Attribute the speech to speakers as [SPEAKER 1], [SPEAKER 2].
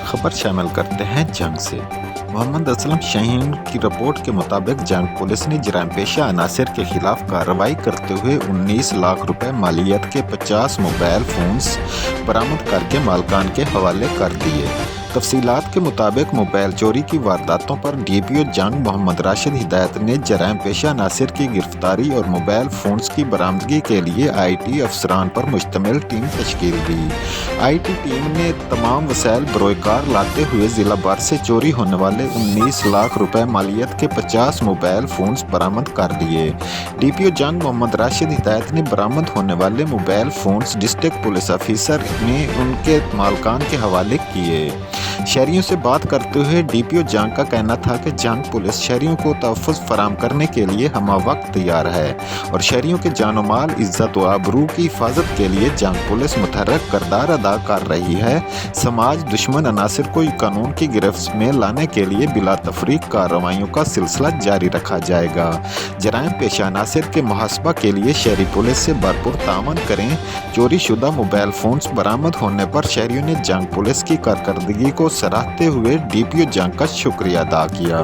[SPEAKER 1] خبر شامل کرتے ہیں جنگ سے۔ محمد اسلم شاہین کی رپورٹ کے مطابق جنگ پولیس نے جرائم پیشہ عناصر کے خلاف کارروائی کرتے ہوئے 19 لاکھ روپے مالیت کے 50 موبائل فونز برآمد کر کے مالکان کے حوالے کر دیے۔ تفصیلات کے مطابق موبائل چوری کی وارداتوں پر ڈی پی او جنگ محمد راشد ہدایت نے جرائم پیشہ عناصر کی گرفتاری اور موبائل فونز کی برآمدگی کے لیے آئی ٹی افسران پر مشتمل ٹیم تشکیل دی۔ آئی ٹی ٹیم نے تمام وسائل بروئے کار لاتے ہوئے ضلع بھر سے چوری ہونے والے 19 لاکھ روپے مالیت کے 50 موبائل فونز برآمد کر لیے۔ ڈی پی او جنگ محمد راشد ہدایت نے برآمد ہونے والے mobile phones district police officer نے ان کے مالکان کے حوالے کیے۔ شہریوں سے بات کرتے ہوئے ڈی پی او جنگ کا کہنا تھا کہ جنگ پولیس شہریوں کو تحفظ فراہم کرنے کے لیے ہمہ وقت تیار ہے اور شہریوں کے جان و مال، عزت و آبرو کی حفاظت کے لیے جنگ پولیس متحرک کردار ادا کر رہی ہے۔ سماج دشمن عناصر کو قانون کی گرفت میں لانے کے لیے بلا تفریق کارروائیوں کا سلسلہ جاری رکھا جائے گا۔ جرائم پیشہ عناصر کے محاسبہ کے لیے شہری پولیس سے بھرپور تعاون کریں۔ چوری شدہ موبائل فونز برآمد ہونے پر شہریوں نے جنگ پولیس کی کارکردگی کو سراہتے ہوئے ڈی پی او جنگ کا شکریہ ادا کیا۔